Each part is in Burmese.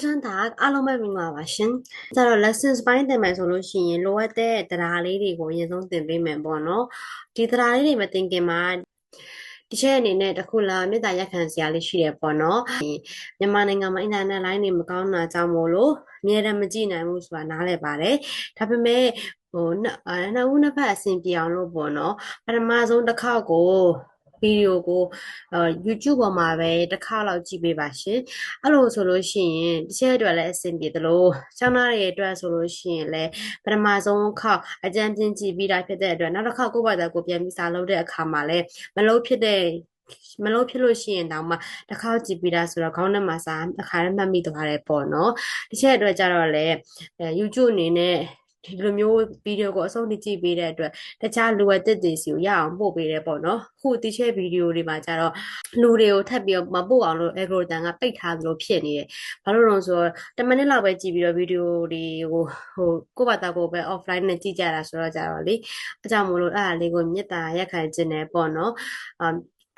ထန်တာအားလုံးပဲမြင်ပါပါရှင်။ကျတော့ lessons ပိုင်းသင်မယ်ဆိုလို့ရှိရင်လိုအပ်တဲ့တရားလေးတွေကိုအရင်ဆုံးသင်ပေးမယ်ပေါ့နော်။ဒီတရားလေးတွေမသင်ခင်မှာဒီချက်အနေနဲ့တခုလားမေတ္တာရက်ခံစရာလေးရှိတယ်ပေါ့နော်။မြန်မာနိုင်ငံမှာအင်တာနက်လိုင်းတွေမကောင်းတာကြောင့်မို့လို့အများတမ်းမကြည့်နိုင်ဘူးဆိုတာနားလည်ပါတယ်။ဒါပေမဲ့နှစ်ဦးနှစ်ဖက်အဆင်ပြေအောင်လို့ပေါ့နော်။ပထမဆုံးတစ်ခေါက်ကိုဗီဒီယိုကိုYouTube ပေါ်မှာပဲတစ်ခါလောက်ကြည့်ပေးပါရှင်။အဲ့လိုဆိုလို့ရှိရင်တစ်ချက်အတွက်လည်းအဆင်ပြေသလိုကျောင်းသားတွေအတွက်ဆိုလို့ရှိရင်လည်းပထမဆုံးခေါက်အကြံပြင်းကြည့်ပြီးတာဖြစ်တဲ့အတွက်နောက်တစ်ခေါက်ကိုယ့်ဘာသာကိုပြန်ပြီးစာလုပ်တဲ့အခါမှာလည်းမလို့ဖြစ်လို့ရှိရင်တောင်မှတစ်ခေါက်ကြည့်ပြီးတာဆိုတော့ခေါင်းထဲမှာစာအခါနဲ့မှတ်မိသွားတယ်ပေါ့နော်တစ်ချက်အတွက်ကြတော့လည်းYouTube အနေနဲ့ဒီလိုမျိုးဗီဒီယိုကိုအဆုံးထိကြည့်ပေးတဲ့အတွက်တခြားလိုအပ်တဲ့တွေစီကိုရအောင်ပို့ပေးတယ်ပေါ့နော်ခုတိကျဗီဒီယိုတွေမှာကြတော့လူတွေကိုထပ်ပြီးမပို့အောင်လို့ algorithm ကပိတ်ထားသလိုဖြစ်နေတယ်ဘာလို့လဲဆိုတော့10မိနစ်လောက်ပဲကြည့်ပြီးတော့ဗီဒီယိုတွေကိုကိုယ့်ဘာသာကိုပဲ offline နဲ့ကြည့်ကြတာဆိုတော့ကြတော့လေအကြောင်းမလို့အဲ့ဒါလေးကိုမေတ္တာရက်ခံခြင်းနဲ့ပေါ့နော်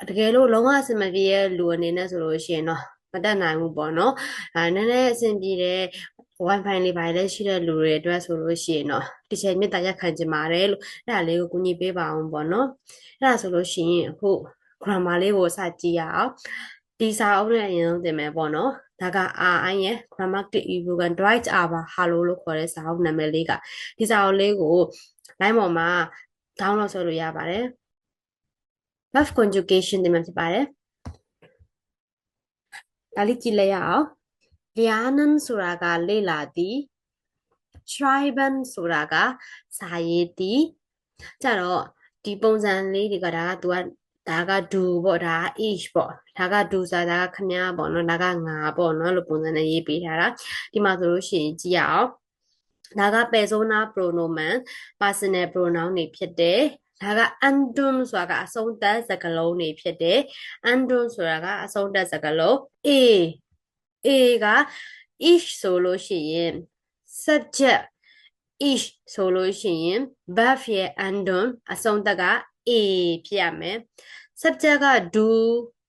တကယ်လို့လုံးဝအဆင်မပြေတဲ့လူအနေနဲ့ဆိုလို့ရှိရင်တော့မတတ်နိုင်ဘူးပေါ့နော်နည်းနည်းအဆင်ပြေတဲ့ wifi လေးပါလေရှိတဲ့လူတွေအတွက်ဆိုလို့ရှိရင်တော့ဒီချိန်မေတ္တာရက်ခံခြင်းပါတယ်လို့အဲ့ဒါလေးကိုကူညီပေးပါအောင်ပေါ့နော်အဲ့ဒါဆိုလို့ရှိရင်အခု grammar လေးကိုစကြည့်ရအောင်ဒီစာအုပ်နဲ့အရင်ဆုံးသင်မယ်ပေါ့နော်ဒါက RI ရဲ့ grammatic equivalent right aber hello လို့ခေါ်တဲ့စာအုပ်နာမည်လေးကဒီစာအုပ်လေးကို line ပေါ်မှာ download ဆွဲလို့ရပါတယ် verb conjugation သင်မှာဖြစ်ပါတယ်ဒါလေးကြည့်လိုက်ရအောင် lernen ဆိုတာကလေ့လာသည် schreiben ဆိုတာကစာရေးသည်ကြတော့ဒီပုံစံလေးတွေကဒါက तू ကဒါက do ပေါ့ဒါက each ပေါ့ဒါက do ဆိုတာဒါကခမည်းပေါ့နော်ဒါကငါပေါ့နော်လို့ပုံစံနဲ့ရေးပေးထားတာဒီမှာဆိုလို့ရှိရင်ကြည့်ရအောင်ဒါက persona pronomen personal pronoun တွေဖြစ်တယ်ဒါက undum ဆိုတာကအဆုံးသတ်စကားလုံးတွေဖြစ်တယ် undum ဆိုတာကအဆုံးသတ်စကားလုံး a က each ဆိုလို့ရှိရင် subject each ဆိုလို့ရှိရင် verb ရဲ့ undum အဆုံးသတ်က a ဖြစ်ရမယ် subject က do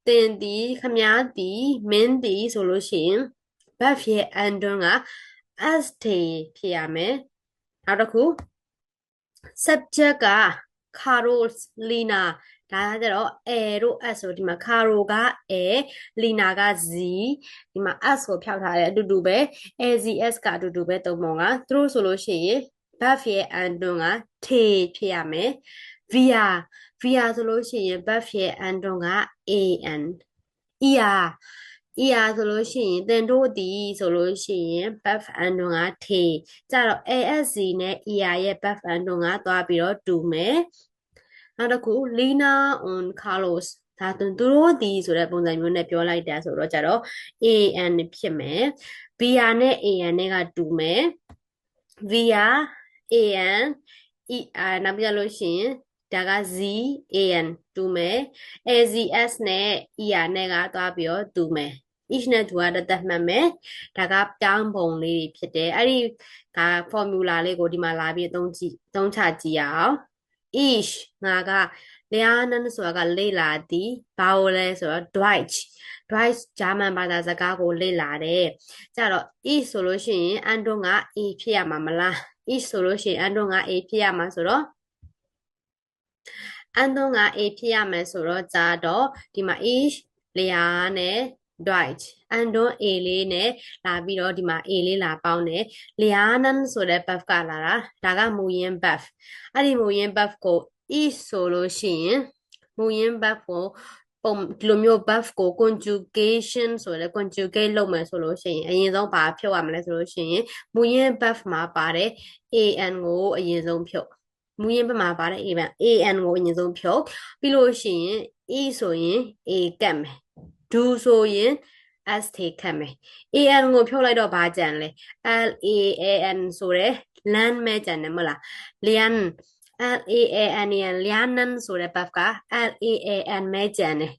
သင်သည်ခမားသည်မင်းသည်ဆိုလို့ရှိရင် verb ရဲ့ undum က st ဖြစ်ရမယ်နောက်တစ်ခု subject က Carolina ဒါကြတော့ a တို့ s ဆိုဒီမှာ Carol က a Lina က z ဒီမှာ s ကိုဖျောက်ထားတယ်အတူတူပဲ azs ကအတူတူပဲသုံးပုံကသူတို့ဆိုလို့ရှိရင် verb ရဲ့ undum က t ဖြစ်ရမယ် via ဆိုလို့ရှိရင် verb ရဲ့ undum က an er ဆိုလို့ရှိရင်သင်တို့သည်ဆိုလို့ရှိရင် verb undum က t ကြတော့ asc နဲ့ er ရဲ့ verb undum ကသွားပြီးတော့တူမယ်နောက်တစ်ခု Lina on Carlos ဒါသူတို့ဒီဆိုတဲ့ပုံစံမျိုးနဲ့ပြောလိုက်တာဆိုတော့ကြတော့ an ဖြစ်မယ် via နဲ့ an နဲ့ကတူမယ် via anနောက်ပြလို့ရှိရင်ဒါက z an တူမယ် azs နဲ့ er နဲ့ကသွားပြီးတော့တူမယ် each နဲ့တူတာတက်မှတ်မယ်ဒါကပြောင်းပုံလေးတွေဖြစ်တယ်အဲ့ဒီက formula လေးကိုဒီမှာလာပြီးသုံးချကြည့်ရအောင် each ငါက lernen ဆိုတာကလေ့လာသည်ဘာလို့လဲဆိုတော့ Deutsch ဂျာမန်ဘာသာစကားကိုလေ့လာတယ်ကြတော့ each ဆိုလို့ရှိရင် undum က a ဖြစ်ရမှာမလား each ဆိုလို့ရှိရင် undum က a ဖြစ်ရမှာဆိုတော့ undum က a ဖြစ်ရမယ်ဆိုတော့ကြတော့ဒီမှာ each lernen Deutsch undum a လေးနဲ့လာပြီးတော့ဒီမှာ a လေးလာပေါင်းတယ် lernen ဆိုတဲ့ verb ကလာတာဒါကမူရင်း verb အဲ့ဒီမူရင်း verb ကို is ဆိုလို့ရှိရင်မူရင်း verb ကိုပုံဒီလိုမျိုး verb ကို conjugation ဆိုတဲ့ conjugate လုပ်မယ်ဆိုလို့ရှိရင်အရင်ဆုံးဘာဖြုတ်ရမလဲဆိုလို့ရှိရင်မူရင်း verb မှာပါတယ် an ကိုအရင်ဆုံးဖြုတ်မူရင်း verb မှာပါတယ် an ကိုအရင်ဆုံးဖြုတ်ပြီးလို့ရှိရင် e ဆိုရင် a ကတ်မယ် do ဆိုရင် s ထေခတ်မယ် an ကိုဖြုတ်လိုက်တော့ဘာကြံလဲ lan ဆိုတဲ့ learn မဲ့ကြံတယ်မဟုတ်လား learn lernen ဆိုတဲ့ verb က lan မဲ့ကြံတယ်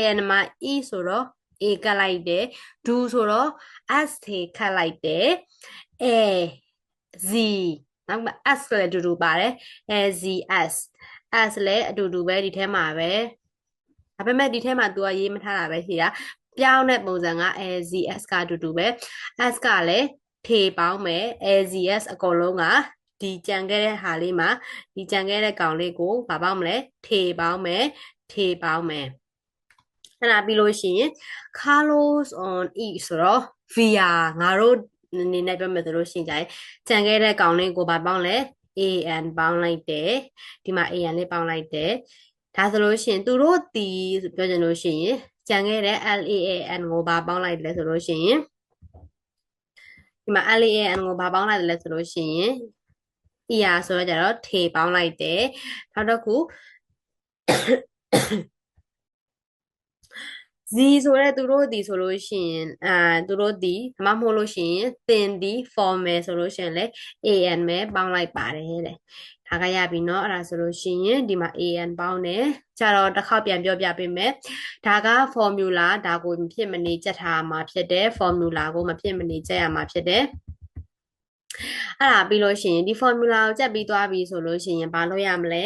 lan မှာ e ဆိုတော့ a ကတ်လိုက်တယ် do ဆိုတော့ s ထေခတ်လိုက်တယ် a z နောက်မှ s လည်းအတူတူပါတယ် azs s လည်းအတူတူပဲဒီထဲမှာပဲဒါပေမဲ့ဒီထဲမှာ तू ကရေးမထားတာပဲရှိတာ ပြောင်းတဲ့ပုံစံက AZS ကအတူတူပဲ S ကလည်းထေပေါင်းမယ် AZS အကုန်လုံးကဒီကြံခဲ့တဲ့ဟာလေးမှာဒီကြံခဲ့တဲ့ကောင်လေးကိုဘာပေါင်းမလဲထေပေါင်းမယ်ထေပေါင်းမယ်အဲ့ဒါပြီးလို့ရှိရင် Carlos on E ဆိုတော့ via ငါတို့အနေနဲ့ပြောမယ်ဆိုလို့ရှိရင်ကြံခဲ့တဲ့ကောင်လေးကိုဘာပေါင်းလဲ AN ပေါင်းလိုက်တယ်ဒီမှာ AN လေးပေါင်းလိုက်တယ်ဒါဆိုလို့ရှိရင်သူတို့တီပြောချင်လို့ရှိရင်ကြံခဲ့တဲ့ LAAN ကိုဘာပေါင်းလိုက်လဲဆိုလို့ရှိရင်ဒီမှာ LAAN ကိုဘာပေါင်းလိုက်လဲဆိုလို့ရှိရင် ER ဆိုတော့ကြတော့ထေပေါင်းလိုက်တယ်နောက်တစ်ခု Z ဆိုတဲ့သူတို့ဒီဆိုလို့ရှိရင်သူတို့ဒီမမဟုတ်လို့ရှိရင်သင်ဒီ formal ဆိုလို့ရှိရင်လေ AN ပဲပေါင်းလိုက်ပါတယ်တဲ့ဒါကရပြီเนาะအဲ့ဒါဆိုလို့ရှိရင်ဒီမှာ AN ပေါင်းတယ်ကြတော့တစ်ခေါက်ပြန်ပြောပြပေးမယ်ဒါက formula ဒါကိုမဖြစ်မနေကြက်ထားမှာဖြစ်တယ် formula ကိုမဖြစ်မနေကြက်ရမှာဖြစ်တယ်အဲ့ဒါပြီးလို့ရှိရင်ဒီ formula ကိုကြက်ပြီးသွားပြီဆိုလို့ရှိရင်ဘာလုပ်ရမလဲ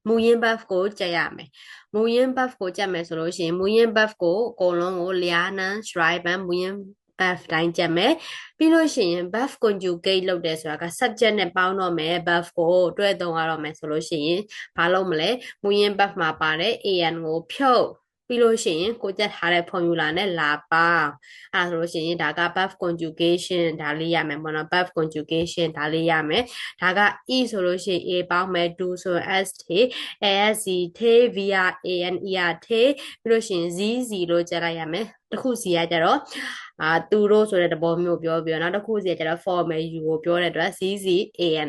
မူရင်း buff ကိုကြက်ရမယ်မူရင်း buff ကိုကြက်မယ်ဆိုလို့ရှိရင်မူရင်း buff ကိုအကုန်လုံးကိုလျာနန်း stripe မူရင်း buff တိုင်းကြက်မယ်ပြီးလို့ရှိရင် buff conjugate လုပ်တယ်ဆိုတာက subject နဲ့ပေါင်းတော့မယ် buff ကိုတွဲသုံးရတော့မယ်ဆိုလို့ရှိရင်ဘာလုပ်မလဲမူရင်း buff မှာပါတဲ့ an ကိုဖြုတ်ပြီးလို့ရှိရင်ကိုကြက်ထားတဲ့ formula နဲ့လာပါအဲ့ဒါဆိုလို့ရှိရင်ဒါက buff conjugation ဒါလေးရမယ်ပေါ့နော် buff conjugation ဒါလေးရမယ်ဒါက e ဆိုလို့ရှိရင် a ပေါင်းမယ် do ဆိုရင် s ထေ asc ထေ via an er ထေပြီးလို့ရှိရင် z လို့ကြက်လိုက်ရမယ်တစ်ခုစီကကြတော့သူတို့ဆိုတဲ့သဘောမျိုးပြောပြီးတော့နောက်တစ်ခုစီကကြတော့ formal u ကိုပြောတဲ့အတွက် zz an အဲ့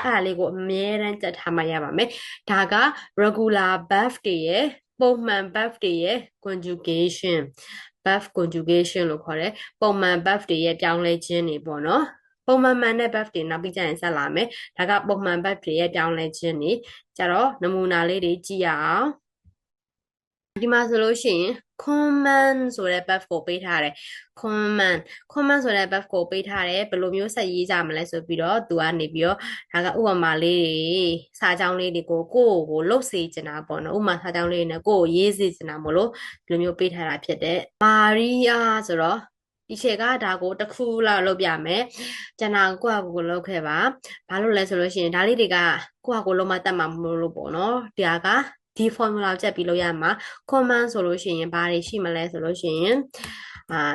ဒါလေးကိုအမြဲတမ်းကြက်ထားမှရပါမယ်ဒါက regular buff တွေရဲ့ပုံမှန် buff တွေရဲ့ conjugation buff conjugation လို့ခေါ်တယ်ပုံမှန် buff တွေရဲ့ပြောင်းလဲခြင်းတွေပေါ့နော်ပုံမှန်မှန်တဲ့ buff တွေနောက်ပြီးကျရင်ဆက်လာမယ်ဒါကပုံမှန် buff တွေရဲ့ပြောင်းလဲခြင်းတွေကြတော့နမူနာလေးတွေကြည့်ရအောင်ဒီမှာဆိုလို့ရှိရင် command ဆိုတဲ့ buff ကိုပေးထားတယ် command ဆိုတဲ့ buff ကိုပေးထားတယ်ဘယ်လိုမျိုးဆက်ရေးကြမလဲဆိုပြီးတော့သူကနေပြီးတော့ဒါကဥပမာလေးတွေစာကြောင်းလေးတွေကိုကိုလှုပ်စေချင်တာပေါ့နော်ဥပမာစာကြောင်းလေးတွေနဲ့ကိုရေးစေချင်တာမို့လို့ဒီလိုမျိုးပေးထားတာဖြစ်တယ်မာရီယာဆိုတော့ဒီချက်ကဒါကိုတစ်ခုလောက်လုပ်ပြမယ်ကျွန်တော်ကိုယ့်အကူလုပ်ခဲ့ပါဘာလို့လဲဆိုလို့ရှိရင်ဒါလေးတွေကကိုယ့်အကူလုံးမတတ်မှာမလို့ပေါ့နော်ဒါကဒီ formula ကိုကြက်ပြီးလို့ရမှာ command ဆိုလို့ရှိရင်ဘာတွေရှိမလဲဆိုလို့ရှိရင်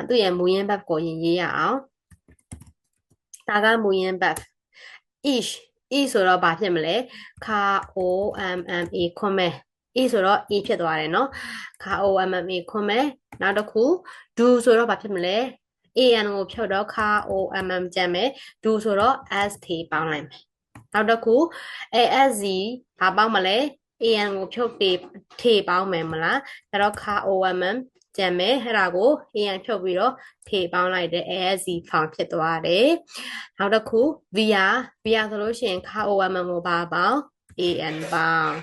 သူ့ရဲ့မူရင်း buff ကိုရေးရအောင်ဒါကမူရင်း buff each ဆိုတော့ဘာဖြစ်မလဲ command e ဆိုတော့ e ဖြစ်သွားတယ်เนาะ command နောက်တစ်ခု do ဆိုတော့ဘာဖြစ်မလဲ an ကိုဖြုတ်တော့ command ကျန်မယ် do ဆိုတော့ s ထေပေါင်းလိုက်မယ်နောက်တစ်ခု asc ဘာပေါင်းမလဲan ကိုဖြုတ်ထေပေါင်းမယ်မလားဒါတော့ command ကျန်မယ်အဲ့ဒါကို an ဖြုတ်ပြီးတော့ထေပေါင်းလိုက်တယ် asc ဖောင်ဖြစ်သွားတယ်နောက်တစ်ခု via ဆိုလို့ရှိရင် command ကိုဘာပေါင်း an ပေါင်း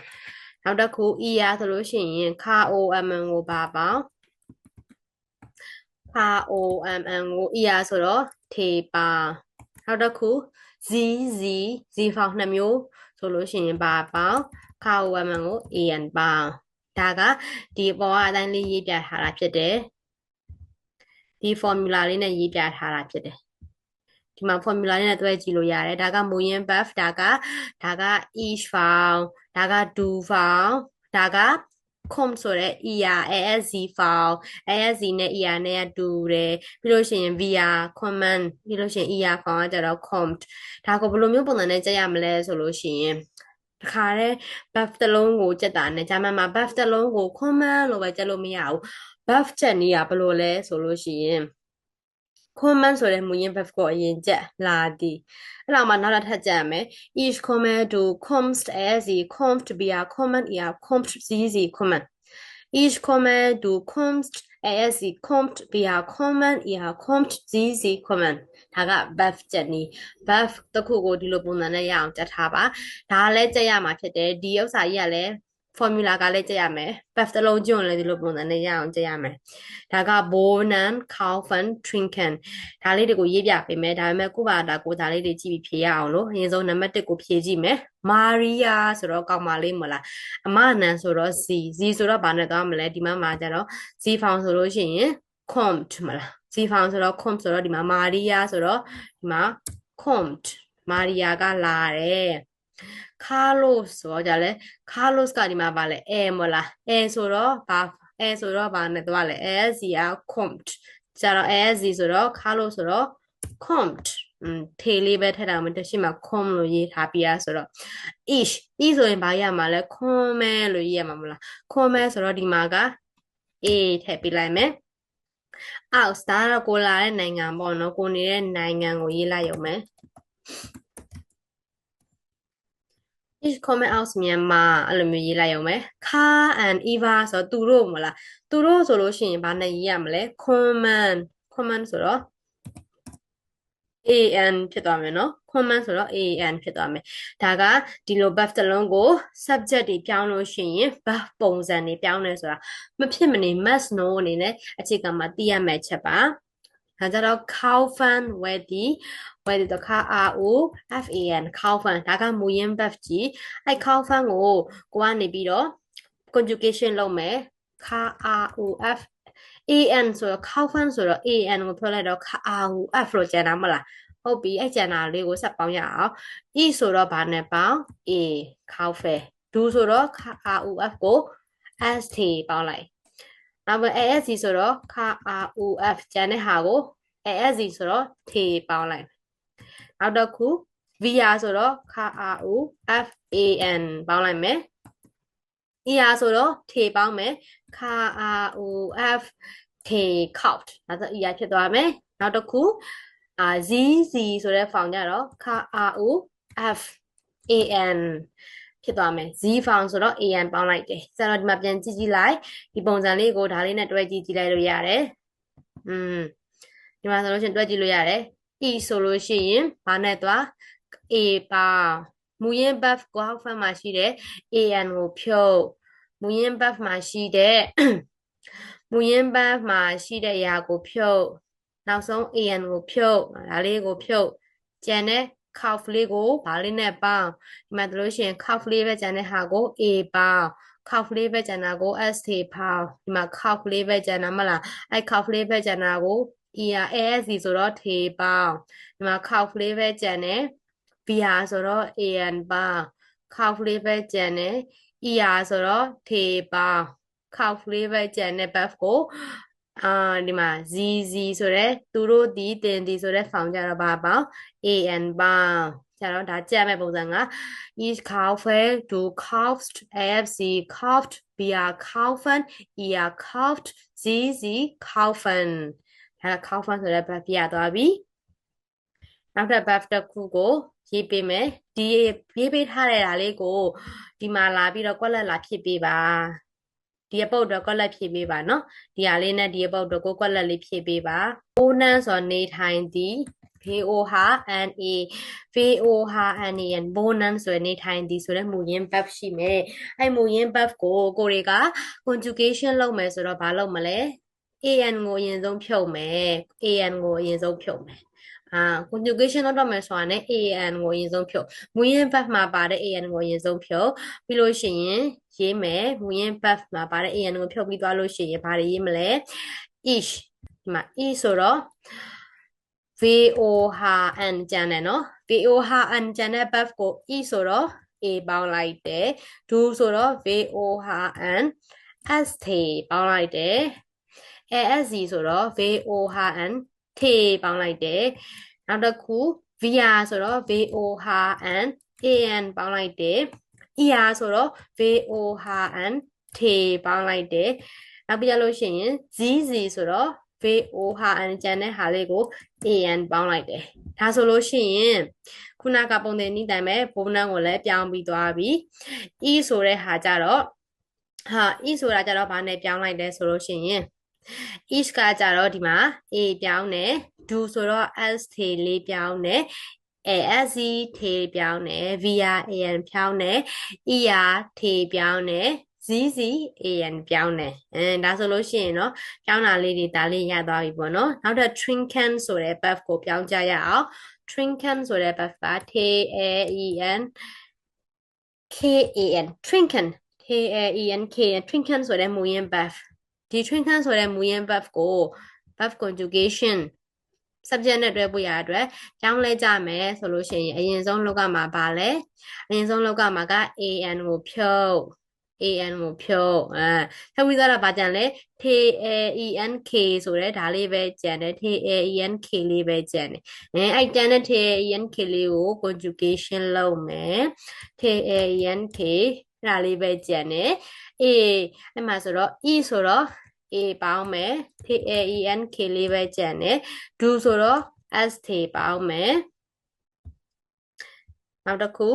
နောက်တစ်ခု er ဆိုလို့ရှိရင် command ကိုဘာပေါင်း command ကို er ဆိုတော့ထေပေါင်းနောက်တစ်ခု z ဖောင်2မျိုးဆိုလို့ရှိရင်ဘာပေါင်း command ကို an ပေါင်းဒါကဒီပေါ်ကအတိုင်းလေးရေးပြထားတာဖြစ်တယ်ဒီ formula လေးနဲ့ရေးပြထားတာဖြစ်တယ်ဒီမှာ formula လေးနဲ့တွဲကြည့်လို့ရတယ်ဒါကမူရင်း buff ဒါက each file ဒါက do file ဒါက com ဆိုတဲ့ er asc file asc နဲ့ er နဲ့တူတယ်ပြီးလို့ရှိရင် via command ပြီးလို့ရှိရင် er file ကကြတော့ compt ဒါကိုဘယ်လိုမျိုးပုံစံနဲ့ကြည့်ရမလဲဆိုလို့ရှိရင်တခါတည်း buff တစ်လုံးကိုကြက်တာနဲ့ဂျာမန်မှာ buff တစ်လုံးကို command လို့ပဲကြက်လို့မရဘူး buff ချက်နည်းကဘယ်လိုလဲဆိုလို့ရှိရင် command ဆိုတဲ့မူရင်း buff ကိုအရင်ကြက်လာသည်အဲ့တော့မှနောက်တစ်ထပ်ကြက်ရမယ် each command to const as const via command er const zz command each command to const as const via command er const zz command ဒါက buff ကြက်နည်း buff တစ်ခုကိုဒီလိုပုံစံနဲ့ရအောင်ကြက်ထားပါဒါလည်းကြက်ရမှာဖြစ်တယ်ဒီဥစ္စာကြီးကလည်း formula ကလည်းကြည့်ရမယ် buff တစ်လုံးကျုံလည်းဒီလိုပုံစံနဲ့ရအောင်ကြည့်ရမယ်ဒါက bonan kaufen trinken ဒါလေးတွေကိုရေးပြပေးမယ်ဒါပေမဲ့ကိုပါဒါကိုဒါလေးတွေကြည့်ပြီးဖြေရအောင်လို့အရင်ဆုံးနံပါတ်1ကိုဖြေကြည့်မယ် Maria ဆိုတော့ကောင်းပါလိမ့်မလားအမနန်ဆိုတော့ z ဆိုတော့ဘာနဲ့သွားမလဲဒီမှာမှာကျတော့ z ဖောင်ဆိုလို့ရှိရင် compt မလား Z ဖောင်ဆိုတော့ compt ဆိုတော့ဒီမှာ Maria ဆိုတော့ဒီမှာ compt Maria ကလာတယ် Carlos ဆိုတော့ကြလဲ Carlos ကဒီမှာပါလဲ A မလား A ဆိုတော့ဘာနဲ့သွားလဲ ASZ က compt ကျတော့ ASZ ဆိုတော့ Carlos ဆိုတော့ compt ထေလေးပဲထည့်တာမှတရှိမှာ com လို့ရေးထားပြရဆိုတော့ ish ဆိုရင်ဘာရမှာလဲ come လို့ရေးရမှာမလား come ဆိုတော့ဒီမှာက A ထည့်ပြလိုက်မယ် out ဒါတော့ကိုလာတဲ့နိုင်ငံပေါ့နော်ကိုနေတဲ့နိုင်ငံကိုရေးလိုက်ရုံပဲ each comment out မြန်မာအဲ့လိုမျိုးရေးလိုက်ရုံပဲ car and eva ဆိုတော့သူတို့မလားသူတို့ဆိုလို့ရှိရင်ဘာနဲ့ရေးရမလဲ command ဆိုတော့ an ဖြစ်သွားမယ်နော် command ဆိုတော့ an ဖြစ်သွားမယ်ဒါကဒီလို verb တစ်လုံးကို subject တွေပြောင်းလို့ရှိရင် verb ပုံစံတွေပြောင်းနေဆိုတာမဖြစ်မနေ must know အနေနဲ့အခြေခံမှာသိရမယ့်ချက်ပါဒါကြတော့ kaufen ဝယ်ဒီတော့ KAUFAN kaufen ဒါကမူရင်း verb ကြီးအဲ့ kaufen ကိုကနေပြီးတော့ conjugation လုပ်မယ် KAUF an ဆိုတော့ kaufen ဆိုတော့ an ကိုပြောလိုက်တော့ KAUF လို့ကျန်တာမလားဟုတ်ပြီအဲ့ကျန်တာလေးကိုဆက်ပေါင်းရအောင် e ဆိုတော့ဘာနဲ့ပေါင်း a kaufe do ဆိုတော့ KAUF ကို st ပေါင်းလိုက်နောက် ASC ဆိုတော့ KAUF ကျန်တဲ့ဟာကို ASC ဆိုတော့ T ပေါင်းလိုက်နောက်တစ်ခု VR ဆိုတော့ KAUFAN ပေါင်းလိုက်မယ် ER ဆိုတော့ T ပေါင်းမယ် KAUF T count ဒါဆို ER ဖြစ်သွားမယ်နောက်တစ်ခုZZ ဆိုတဲ့ ဖောင်ကြတော့ KAUFAN ဖြစ်သွားမယ် Z ဖောင်ဆိုတော့ AN ပေါင်းလိုက်တယ်ဆိုတော့ဒီမှာပြန်ကြည့်လိုက်ဒီပုံစံလေးကိုဒါလေးနဲ့တွဲကြည့်လိုက်လို့ရတယ်ဒီမှာဆိုလို့ရှိရင်တွဲကြည့်လို့ရတယ် E ဆိုလို့ရှိရင်ဘာနဲ့သွား A ပါမူရင်း buff ကိုဟောက်ဖက်မှာရှိတဲ့ AN ကိုဖြုတ်မူရင်း buff မှာရှိတဲ့မူရင်း buff မှာရှိတဲ့အရာကိုဖြုတ်နောက်ဆုံး AN ကိုဖြုတ်ဒါလေးကိုဖြုတ်ကျန်တဲ့ calf လေးကိုဘာလေးနဲ့ပေါင်းဒီမှာတို့လို့ရှိရင် calf လေးပဲကျန်တဲ့ဟာကို A ပေါင်း calf လေးပဲကျန်တာကို ST ပေါင်းဒီမှာ calf လေးပဲကျန်တာမလားအဲ့ calf လေးပဲကျန်တာကို ASC ဆိုတော့ T ပေါင်းဒီမှာ calf လေးပဲကျန်တယ် VR ဆိုတော့ AN ပေါင်း calf လေးပဲကျန်တယ် ER ဆိုတော့ T ပေါင်း calf လေးပဲကျန်တဲ့ buff ကိုဒီမှာ ZZ ဆိုတဲ့သူတို့ဒီတင်ဒီဆိုတဲ့ found ကြတော့ဘာပေါင်း AN ပေါင်းကျတော့ဒါကြက်မဲ့ပုံစံက each kaufe do kaufst AFC kauft BR kaufen ER kauft ZZ kaufen ဒါ kaufen ဆိုတဲ့ buff ပြသွားပြီနောက်ထပ် buff တစ်ခုကိုရေးပေးမယ်ဒီရေးပေးထားတဲ့ဓာလေးကိုဒီမှာလာပြီးတော့ကွက်လက်လာဖြစ်ပေးပါဒီအပုတ်တော့ကွက်လက်ဖြည့်ပေးပါเนาะဒီဟာလေးနဲ့ဒီအပုတ်တော့ကိုကွက်လက်လေးဖြည့်ပေးပါအိုးနန်းဆိုနေထိုင်သည် VOHNA VOHNAN ဘိုးနန်းဆိုနေထိုင်သည်ဆိုတဲ့မူရင်း verb ရှိမယ်အဲ့မူရင်း verb ကိုတွေက conjugation လုပ်မယ်ဆိုတော့ဘာလုပ်မလဲ AN ကိုအရင်ဆုံးဖြုတ်မယ် AN ကိုအရင်ဆုံးဖြုတ်မယ်conjugation လုပ်တော့မယ်ဆိုတာနဲ့ AN ကိုအရင်ဆုံးဖြုတ်မူရင်း verb မှာပါတဲ့ AN ကိုအရင်ဆုံးဖြုတ်ပြီးလို့ရှိရင်ရေးမယ်မူရင်း verb မှာပါတဲ့ AN ကိုဖြုတ်ပြီးသွားလို့ရှိရင်ဘာတွေရေးမလဲ each ဒီမှာ e ဆိုတော့ VOHN ကျန်တယ်နော် VOHN ကျန်တဲ့ verb ကို e ဆိုတော့ A ပေါင်းလိုက်တယ် do ဆိုတော့ VOHN ST ပေါင်းလိုက်တယ် ASC ဆိုတော့ VOHN T ပေါင်းလိုက်တယ်နောက်တစ်ခု VR ဆိုတော့ VOHN AN ပေါင်းလိုက်တယ် ER ဆိုတော့ VOHN T ပေါင်းလိုက်တယ်နောက်ပြလို့ရှိရင် ZZ ဆိုတော့ VOHN ကျန်တဲ့ဟာလေးကို AN ပေါင်းလိုက်တယ်ဒါဆိုလို့ရှိရင်ခုနကပုံသင်နည်းတိုင်းပဲဘုံနှံကိုလည်းပြောင်းပြီးသွားပြီ E ဆိုတဲ့ဟာကြတော့E ဆိုတာကြတော့ဘာနဲ့ပြောင်းလိုက်လဲဆိုလို့ရှိရင် each ကကြတော့ဒီမှာ A ပြောင်းတယ် do ဆိုတော့ ST လေးပြောင်းတယ် ASC T ပြောင်းတယ် VR AN ပြောင်းတယ် ER T ပြောင်းတယ် ZZ AN ပြောင်းတယ်ဒါဆိုလို့ရှိရင်เนาะပြောင်းတာလေးတွေဒါလေးရသွားပြီပေါ့เนาะနောက်ထပ် trinken ဆိုတဲ့ buff ကိုပြောင်းကြရအောင် trinken ဆိုတဲ့ buff က TAEN KAN trinken TAEN KAN trinken ဆိုတဲ့မူရင်း buff ဒီ trinken ဆိုတဲ့မူရင်း buff ကို verb conjugation subject နဲ့တွဲဖို့ရတဲ့ကြောင်းလဲကြမယ်ဆိုလို့ရှိရင်အရင်ဆုံးလောက်ကမှာပါလဲအရင်ဆုံးလောက်ကမှာက an ကိုဖြုတ် an ကိုဖြုတ်ဖြုတ်ပြီးသားတာဘာကြံလဲ TAENK ဆိုတဲ့ဒါလေးပဲကြံတယ် TAENK လေးပဲကြံတယ်အဲ့ကြံတဲ့ TAENK လေးကို conjugation လုပ်မယ် TAENK ဒါလေးပဲကြံတယ်အဲ့မှာဆိုတော့ e ဆိုတော့ a ပေါင်းမယ် TAENK လေးပဲကြံတယ် do ဆိုတော့ st ပေါင်းမယ်နောက်တစ်ခု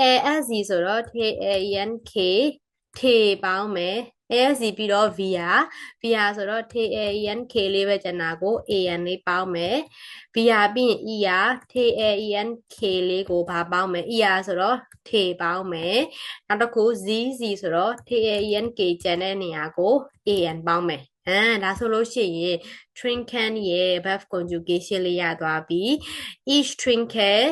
ASC ဆိုတော့ TAENK T ပေါင်းမယ် ASC ပြီးတော့ VR ဆိုတော့ TAENK လေးပဲကျန်တာကို AN လေးပေါင်းမယ် VR ပြီးရင် ER TAENK လေးကိုဘာပေါင်းမယ် ER ဆိုတော့ T ပေါင်းမယ်နောက်တစ်ခု ZZ ဆိုတော့ TAENK ကျန်တဲ့နေရာကို AN ပေါင်းမယ်ဒါဆိုလို့ရှိရင် trinket ရဲ့ verb conjugation လေးရသွားပြီ each trinket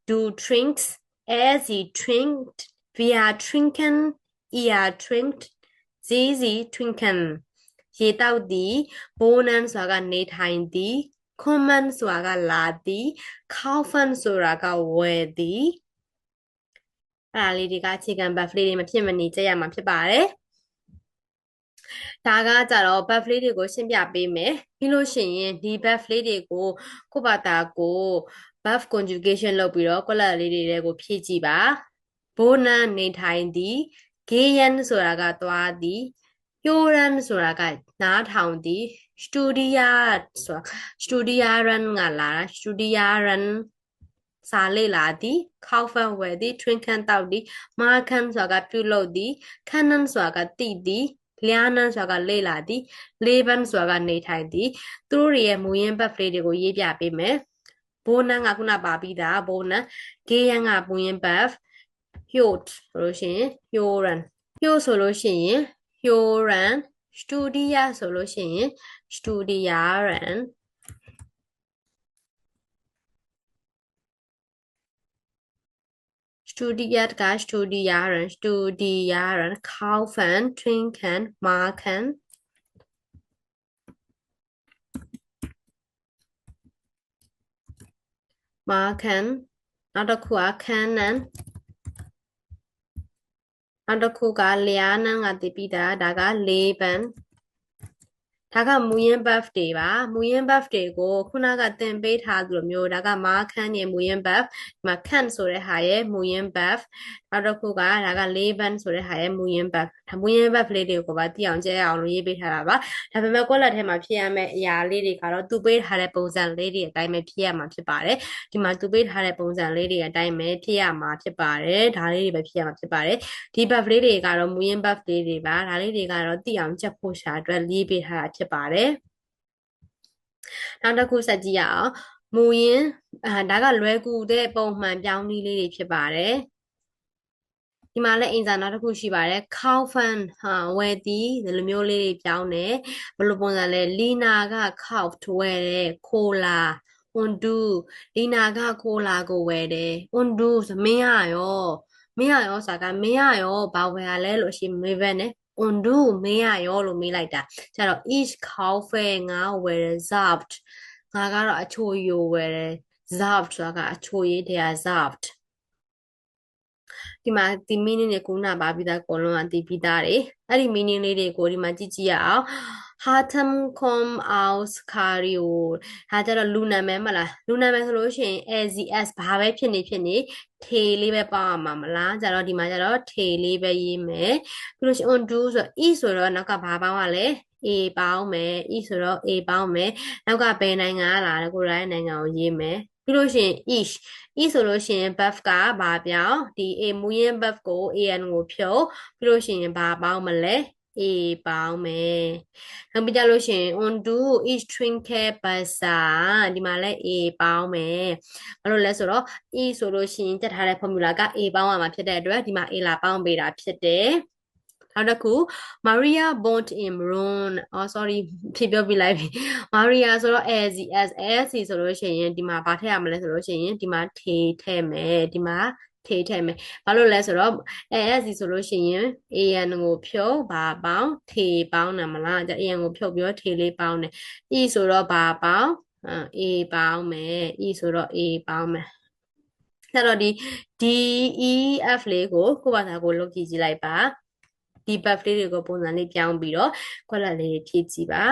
do trinks as he trinked via trinken ear trinked ZZ trinken ရေတောက်သည် bonan ဆိုတာကနေထိုင်သည် common ဆိုတာကလာသည် kaufen ဆိုတာကဝယ်သည်အဲ့ဒါလေးတွေကအခြေခံ verb လေးတွေမဖြစ်မနေကြက်ရမှာဖြစ်ပါတယ်ဒါကကြတော့ verb လေးတွေကိုရှင်းပြပေးမယ်ပြီးလို့ရှိရင်ဒီ verb လေးတွေကိုကိုယ့်ဘာသာကို verb conjugation လုပ်ပြီးတော့ကွက်လက်လေးတွေကိုဖြည့်ကြည့်ပါဘိုးနန်းနေထိုင်သည်ဂေးယန်ဆိုတာကသွားသည်ဟျိုရန်ဆိုတာကနားထောင်သည်စတူဒီယာဆိုတာစတူဒီယာရန်ကလာတာစတူဒီယာရန်စာလေ့လာသည်ခေါဖန်ဝယ်သည် trinken တောက်သည်မာကန်ဆိုတာကပြုလုပ်သည်ခန်းနန်ဆိုတာကတိသည်လျာနန်ဆိုတာကလေ့လာသည်လေဘန်ဆိုတာကနေထိုင်သည်သူတို့တွေရဲ့မူရင်းဘတ်ဖလေးတွေကိုရေးပြပေးမယ်ဘိုးနန်းကခုနပါပြီးသားဘိုးနန်းဂေးယန်ကမူရင်းဘတ်ဟျို့ဆိုလို့ရှိရင်ဟျိုရန်ဟျို့ဆိုလို့ရှိရင်ဟျိုရန်စတူဒီယာဆိုလို့ရှိရင်စတူဒီယာရန်studiert က studieren studieren kaufen trinken machen machen နောက်တစ်ခုက kennen နောက်တစ်ခုက lernen ကသိပြီးသားဒါက leben ဒါကမူရင်း buff တွေပါမူရင်း buff တွေကိုခုနကသင်ပေးထားသလိုမျိုးဒါကမာခန်းရဲ့မူရင်း buff ဒီမှာခန့်ဆိုတဲ့ဟာရဲ့မူရင်း buff နောက်တစ်ခုကဒါကလေးဘန်ဆိုတဲ့ဟာရဲ့မူရင်း buff ဒါမူရင်း buff လေးတွေကိုပါသိအောင်ကြည့်အောင်လို့ရေးပေးထားတာပါဒါပေမဲ့ကွက်လက်ထဲမှာဖြည့်ရမယ့်အရာလေးတွေကတော့သူပေးထားတဲ့ပုံစံလေးတွေအတိုင်းပဲဖြည့်ရမှာဖြစ်ပါတယ်ဒီမှာသူပေးထားတဲ့ပုံစံလေးတွေအတိုင်းပဲဖြည့်ရမှာဖြစ်ပါတယ်ဒါလေးတွေပဲဖြည့်ရမှာဖြစ်ပါတယ်ဒီ buff လေးတွေကတော့မူရင်း buff လေးတွေပါဒါလေးတွေကတော့သိအောင်ချက်ဖို့ရှာအတွက်ရေးပေးထားတာဖြစ်ပါတယ်နောက်တစ်ခုဆက်ကြည့်ရအောင်မူရင်းဒါကလွယ်ကူတဲ့ပုံမှန်ပြောင်းနည်းလေးတွေဖြစ်ပါတယ်ဒီမှာလည်းအင်စာနောက်တစ်ခုရှိပါတယ် kaufen ဝယ်သည်ဒီလိုမျိုးလေးတွေပြောင်းတယ်ဘယ်လိုပုံစံလဲလီနာက kauft ဝယ်တယ်ခိုလာundo လီနာကခိုလာကိုဝယ်တယ် undo ဆိုမင်းရရောဆိုတာကမင်းရရောဘာဝယ်ရလဲလို့ရှိမေးပဲနဲ့undo မင်းရရောလို့မေးလိုက်တာကျတော့ ich kaufe ငါဝယ်တယ် saft ငါကတော့အချိုရည်ဝယ်တယ် saft ဆိုတာကအချိုရည်တရား saft ဒီမှာဒီ meaning တွေခုနပါပြီးသားအကုန်လုံးကသိပြီးသားတွေအဲ့ဒီ meaning လေးတွေကိုဒီမှာကြည့်ကြည့်ရအောင် Hartem kom aus Kario ဟာကျတော့လူနာမည်မလားလူနာမည်ဆိုလို့ရှိရင် AZS ဘာပဲဖြစ်နေထေလေးပဲပေါအောင်မှာမလားကျတော့ဒီမှာကျတော့ထေလေးပဲရေးမယ်ပြီးလို့ရှိရင် undo ဆိုတော့ e ဆိုတော့နောက်ကဘာပေါင်းရလဲ A ပေါင်းမယ် E ဆိုတော့ A ပေါင်းမယ်နောက်ကဘယ်နိုင်ငံကလာလဲကိုရိုင်းနိုင်ငံကိုရေးမယ်ပြီးလို့ရှိရင် ish e ဆိုလို့ရှိရင် buff ကဘာပြောင်းဒီ A မူရင်း buff ကို an ကိုဖြုတ်ပြီးလို့ရှိရင်ဘာပေါင်းမလဲ A ပေါင်းမယ်နောက်ပြီးကြလို့ရှိရင် undo each trinket pasa ဒီမှာလဲ A ပေါင်းမယ်ဘာလို့လဲဆိုတော့ E ဆိုလို့ရှိရင်တက်ထားတဲ့ formula က A ပေါင်းရမှာဖြစ်တဲ့အတွက်ဒီမှာ A လာပေါင်းပေးတာဖြစ်တယ်နောက်တစ်ခု Maria born in Rome sorry ဖြည့်ပြောပြလိုက်ပြီ Maria ဆိုတော့ ASC ဆိုလို့ရှိရင်ဒီမှာဘာထည့်ရမလဲဆိုလို့ရှိရင်ဒီမှာထေထည့်မယ်ဒီမှာ ထေးထည့်မယ်ဘာလို့လဲဆိုတော့ ASC ဆိုလို့ရှိရင် AN ကိုဖြုတ်ဘာပေါင်းထေပေါင်းတယ်မလားじゃ AN ကိုဖြုတ်ပြီးတော့ထေလေးပေါင်းတယ် E ဆိုတော့ဘာပေါင်းA ပေါင်းမယ် E ဆိုတော့ A ပေါင်းမယ်အဲ့တော့ဒီ DEF လေးကိုကိုယ့်ဘာသာကိုလုပ်ကြည့်လိုက်ပါဒီ buff လေးတွေကိုပုံစံလေးပြောင်းပြီးတော့ခွက်လက်လေးဖြည့်ကြည့်ပါ